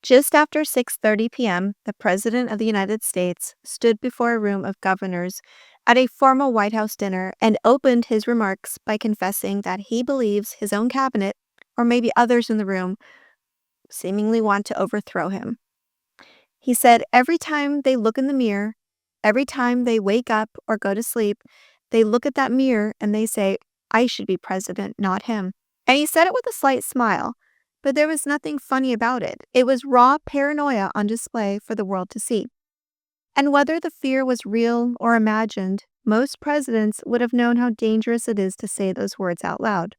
Just after 6:30 p.m., the President of the United States stood before a room of governors at a formal White House dinner and opened his remarks by confessing that he believes his own cabinet, or maybe others in the room, seemingly want to overthrow him. He said every time they look in the mirror, every time they wake up or go to sleep, they look at that mirror and they say, I should be president, not him. And he said it with a slight smile, but there was nothing funny about it. It was raw paranoia on display for the world to see. And whether the fear was real or imagined, most presidents would have known how dangerous it is to say those words out loud.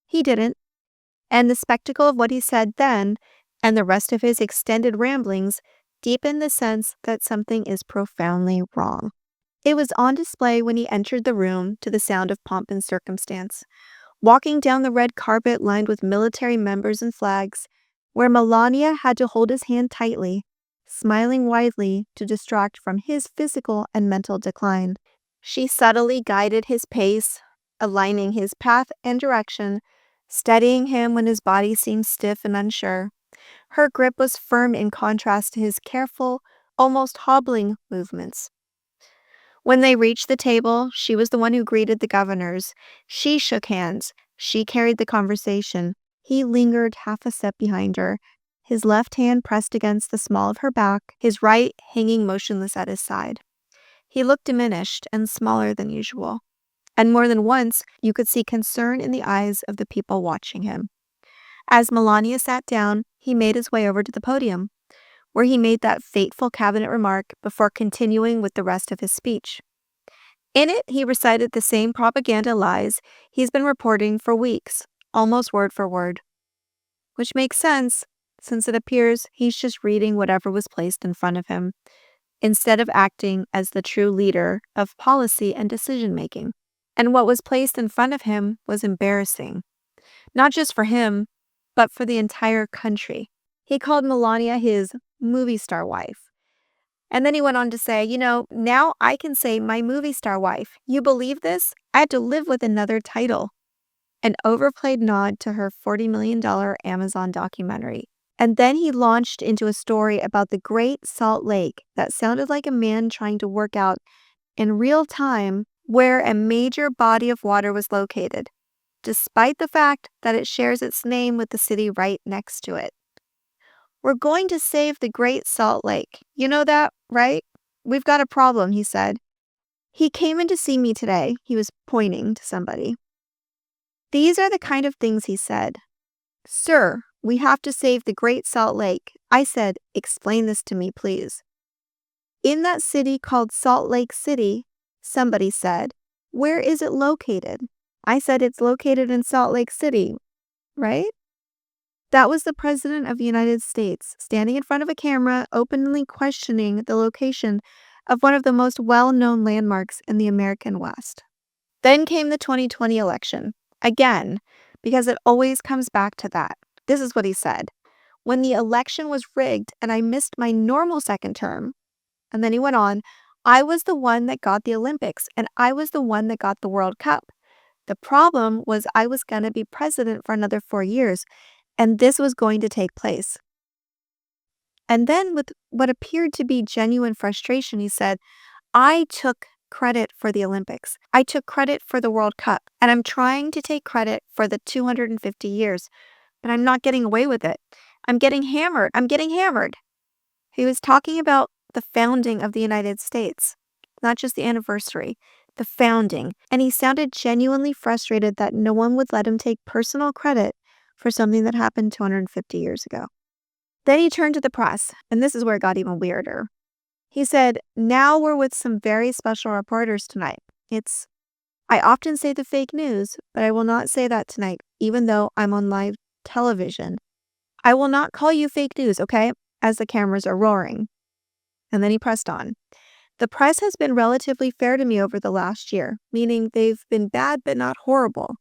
He didn't, and the spectacle of what he said then and the rest of his extended ramblings deepened the sense that something is profoundly wrong. It was on display when he entered the room to the sound of pomp and circumstance, walking down the red carpet lined with military members and flags, where Melania had to hold his hand tightly, smiling widely to distract from his physical and mental decline. She subtly guided his pace, aligning his path and direction, steadying him when his body seemed stiff and unsure. Her grip was firm in contrast to his careful, almost hobbling movements. When they reached the table, she was the one who greeted the governors. She shook hands. She carried the conversation. He lingered half a step behind her, his left hand pressed against the small of her back, his right hanging motionless at his side. He looked diminished and smaller than usual, and more than once you could see concern in the eyes of the people watching him. As Melania sat down, he made his way over to the podium, where he made that fateful cabinet remark before continuing with the rest of his speech. In it, he recited the same propaganda lies he's been reporting for weeks, almost word for word. Which makes sense, since it appears he's just reading whatever was placed in front of him, instead of acting as the true leader of policy and decision-making. And what was placed in front of him was embarrassing, not just for him, but for the entire country. He called Melania his movie star wife. And then he went on to say, now I can say my movie star wife. You believe this? I had to live with another title. An overplayed nod to her $40 million Amazon documentary. And then he launched into a story about the Great Salt Lake that sounded like a man trying to work out in real time where a major body of water was located, despite the fact that it shares its name with the city right next to it. We're going to save the Great Salt Lake. You know that, right? We've got a problem, he said. He came in to see me today. He was pointing to somebody. These are the kind of things he said. Sir, we have to save the Great Salt Lake. I said, explain this to me, please. In that city called Salt Lake City, somebody said, where is it located? I said it's located in Salt Lake City, right? That was the President of the United States, standing in front of a camera, openly questioning the location of one of the most well-known landmarks in the American West. Then came the 2020 election. Again, because it always comes back to that. This is what he said. When the election was rigged and I missed my normal second term, and then he went on, I was the one that got the Olympics, and I was the one that got the World Cup. The problem was I was going to be president for another 4 years, and this was going to take place. And then with what appeared to be genuine frustration, he said, I took credit for the Olympics. I took credit for the World Cup, and I'm trying to take credit for the 250 years, but I'm not getting away with it. I'm getting hammered. I'm getting hammered. He was talking about the founding of the United States, not just the anniversary, the founding. And he sounded genuinely frustrated that no one would let him take personal credit for something that happened 250 years ago. Then he turned to the press, and this is where it got even weirder. He said, now we're with some very special reporters tonight. I often say the fake news, but I will not say that tonight, even though I'm on live television. I will not call you fake news, okay? As the cameras are roaring. And then he pressed on. The press has been relatively fair to me over the last year, meaning they've been bad but not horrible.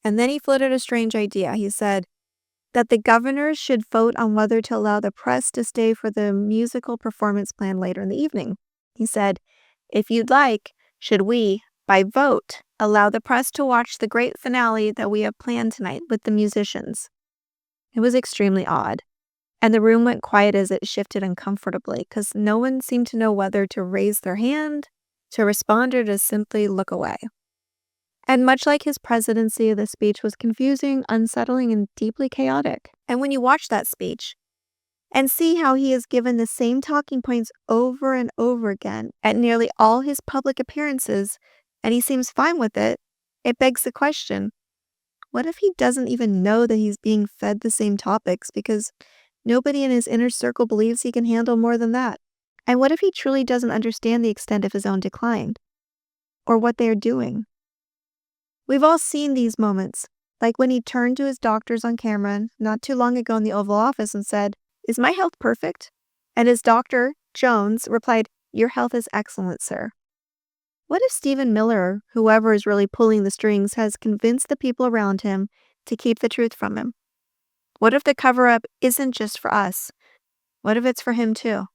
And then he floated a strange idea. He said that the governors should vote on whether to allow the press to stay for the musical performance planned later in the evening. He said, if you'd like, should we, by vote, allow the press to watch the great finale that we have planned tonight with the musicians? It was extremely odd. And the room went quiet as it shifted uncomfortably because no one seemed to know whether to raise their hand, to respond, or to simply look away. And much like his presidency, the speech was confusing, unsettling, and deeply chaotic. And when you watch that speech and see how he has given the same talking points over and over again at nearly all his public appearances, and he seems fine with it, it begs the question, what if he doesn't even know that he's being fed the same topics because nobody in his inner circle believes he can handle more than that? And what if he truly doesn't understand the extent of his own decline or what they are doing? We've all seen these moments, like when he turned to his doctors on camera not too long ago in the Oval Office and said, "Is my health perfect?" And his doctor, Jones, replied, "Your health is excellent, sir." What if Stephen Miller, whoever is really pulling the strings, has convinced the people around him to keep the truth from him? What if the cover-up isn't just for us? What if it's for him too?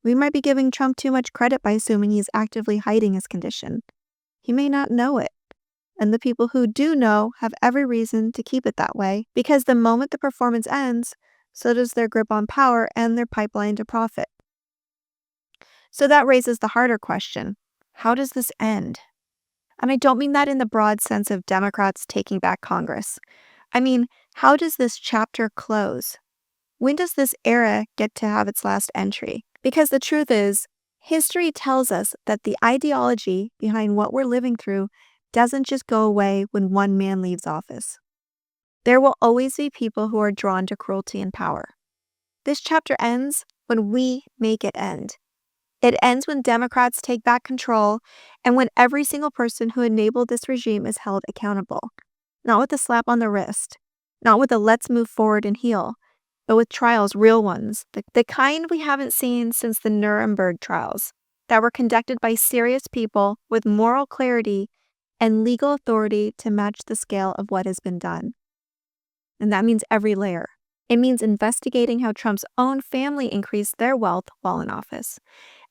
We might be giving Trump too much credit by assuming he's actively hiding his condition. He may not know it. And the people who do know have every reason to keep it that way, because the moment the performance ends, so does their grip on power and their pipeline to profit. So that raises the harder question. How does this end? And I don't mean that in the broad sense of Democrats taking back Congress. I mean, how does this chapter close? When does this era get to have its last entry? Because the truth is, history tells us that the ideology behind what we're living through doesn't just go away when one man leaves office. There will always be people who are drawn to cruelty and power. This chapter ends when we make it end. It ends when Democrats take back control and when every single person who enabled this regime is held accountable. Not with a slap on the wrist, not with a let's move forward and heal, but with trials, real ones, the kind we haven't seen since the Nuremberg trials, that were conducted by serious people with moral clarity and legal authority to match the scale of what has been done. And that means every layer. It means investigating how Trump's own family increased their wealth while in office.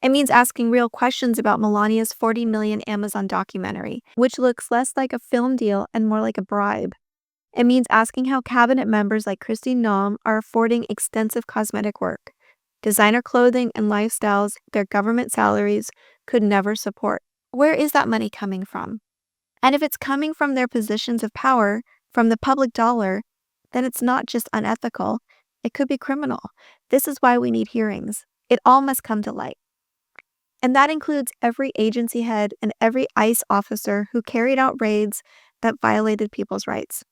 It means asking real questions about Melania's $40 million Amazon documentary, which looks less like a film deal and more like a bribe. It means asking how cabinet members like Kristi Noem are affording extensive cosmetic work, designer clothing, and lifestyles their government salaries could never support. Where is that money coming from? And if it's coming from their positions of power, from the public dollar, then it's not just unethical, it could be criminal. This is why we need hearings. It all must come to light. And that includes every agency head and every ICE officer who carried out raids that violated people's rights.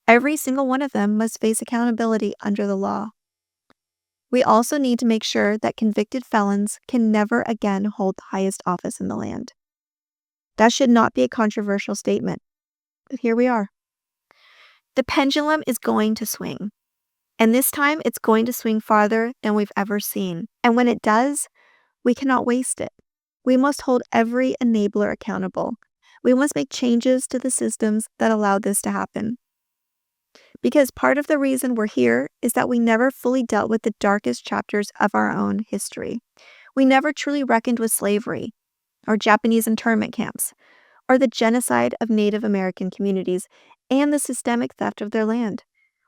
Every single one of them must face accountability under the law. We also need to make sure that convicted felons can never again hold the highest office in the land. That should not be a controversial statement, but here we are. The pendulum is going to swing, and this time it's going to swing farther than we've ever seen. And when it does, we cannot waste it. We must hold every enabler accountable. We must make changes to the systems that allowed this to happen. Because part of the reason we're here is that we never fully dealt with the darkest chapters of our own history. We never truly reckoned with slavery, or Japanese internment camps, or the genocide of Native American communities and the systemic theft of their land.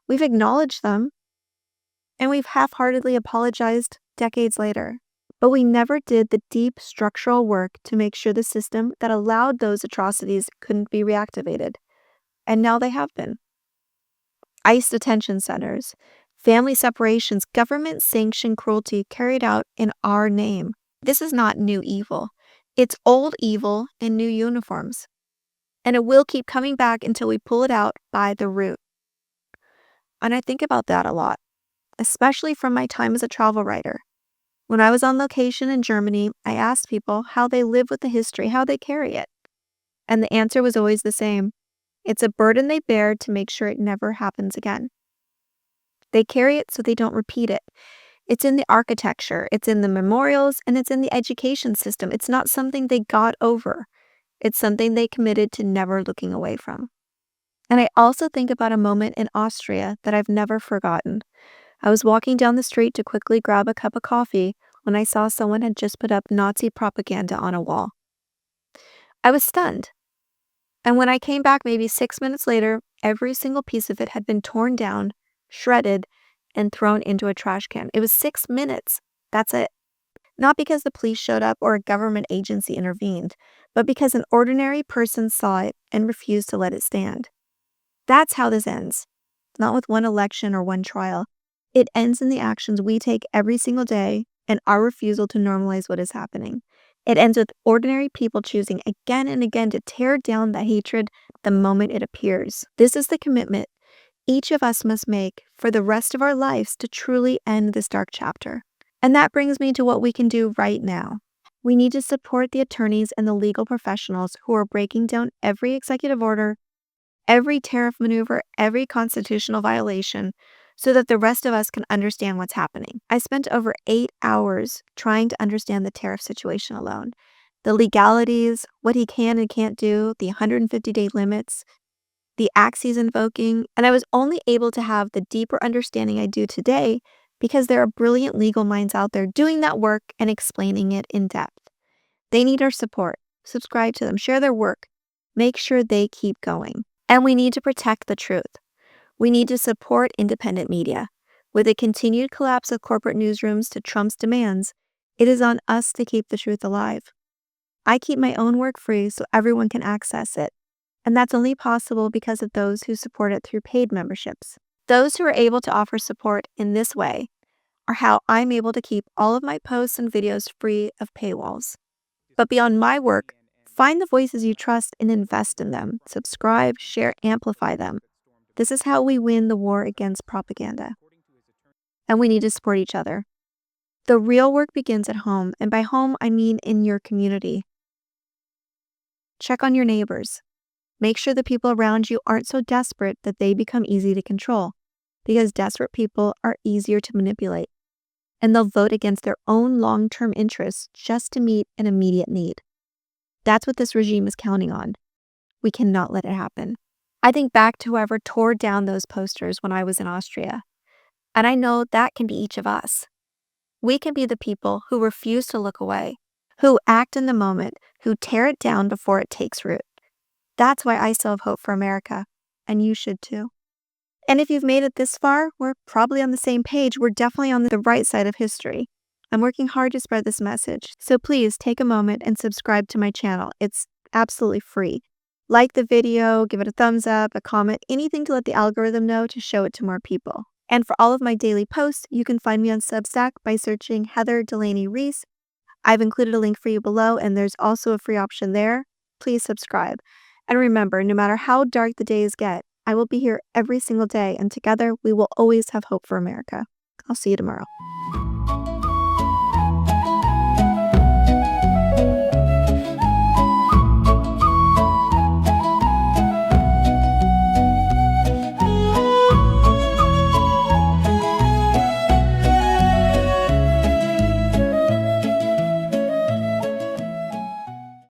We've acknowledged them, and we've half-heartedly apologized decades later. But we never did the deep structural work to make sure the system that allowed those atrocities couldn't be reactivated. And now they have been. ICE detention centers, family separations, government-sanctioned cruelty carried out in our name. This is not new evil. It's old evil in new uniforms. And it will keep coming back until we pull it out by the root. And I think about that a lot, especially from my time as a travel writer. When I was on location in Germany, I asked people how they live with the history, how they carry it. And the answer was always the same. It's a burden they bear to make sure it never happens again. They carry it so they don't repeat it. It's in the architecture, it's in the memorials, and it's in the education system. It's not something they got over. It's something they committed to never looking away from. And I also think about a moment in Austria that I've never forgotten. I was walking down the street to quickly grab a cup of coffee when I saw someone had just put up Nazi propaganda on a wall. I was stunned. And when I came back maybe 6 minutes later, every single piece of it had been torn down, shredded, and thrown into a trash can. It was 6 minutes. That's it. Not because the police showed up or a government agency intervened, but because an ordinary person saw it and refused to let it stand. That's how this ends. Not with one election or one trial. It ends in the actions we take every single day and our refusal to normalize what is happening. It ends with ordinary people choosing again and again to tear down the hatred the moment it appears. This is the commitment each of us must make for the rest of our lives to truly end this dark chapter. And that brings me to what we can do right now. We need to support the attorneys and the legal professionals who are breaking down every executive order, every tariff maneuver, every constitutional violation, so that the rest of us can understand what's happening. I spent over 8 hours trying to understand the tariff situation alone. The legalities, what he can and can't do, the 150-day limits, the acts he's invoking, and I was only able to have the deeper understanding I do today because there are brilliant legal minds out there doing that work and explaining it in depth. They need our support. Subscribe to them, share their work, make sure they keep going. And we need to protect the truth. We need to support independent media. With the continued collapse of corporate newsrooms to Trump's demands, it is on us to keep the truth alive. I keep my own work free so everyone can access it. And that's only possible because of those who support it through paid memberships. Those who are able to offer support in this way are how I'm able to keep all of my posts and videos free of paywalls. But beyond my work, find the voices you trust and invest in them. Subscribe, share, amplify them. This is how we win the war against propaganda. And we need to support each other. The real work begins at home, and by home, I mean in your community. Check on your neighbors. Make sure the people around you aren't so desperate that they become easy to control, because desperate people are easier to manipulate, and they'll vote against their own long-term interests just to meet an immediate need. That's what this regime is counting on. We cannot let it happen. I think back to whoever tore down those posters when I was in Austria, and I know that can be each of us. We can be the people who refuse to look away, who act in the moment, who tear it down before it takes root. That's why I still have hope for America, and you should too. And if you've made it this far, we're probably on the same page. We're definitely on the right side of history. I'm working hard to spread this message, so please take a moment and subscribe to my channel. It's absolutely free. Like the video, give it a thumbs up, a comment, anything to let the algorithm know to show it to more people. And for all of my daily posts, you can find me on Substack by searching Heather Delaney Reese. I've included a link for you below, and there's also a free option there. Please subscribe. And remember, no matter how dark the days get, I will be here every single day, and together we will always have hope for America. I'll see you tomorrow.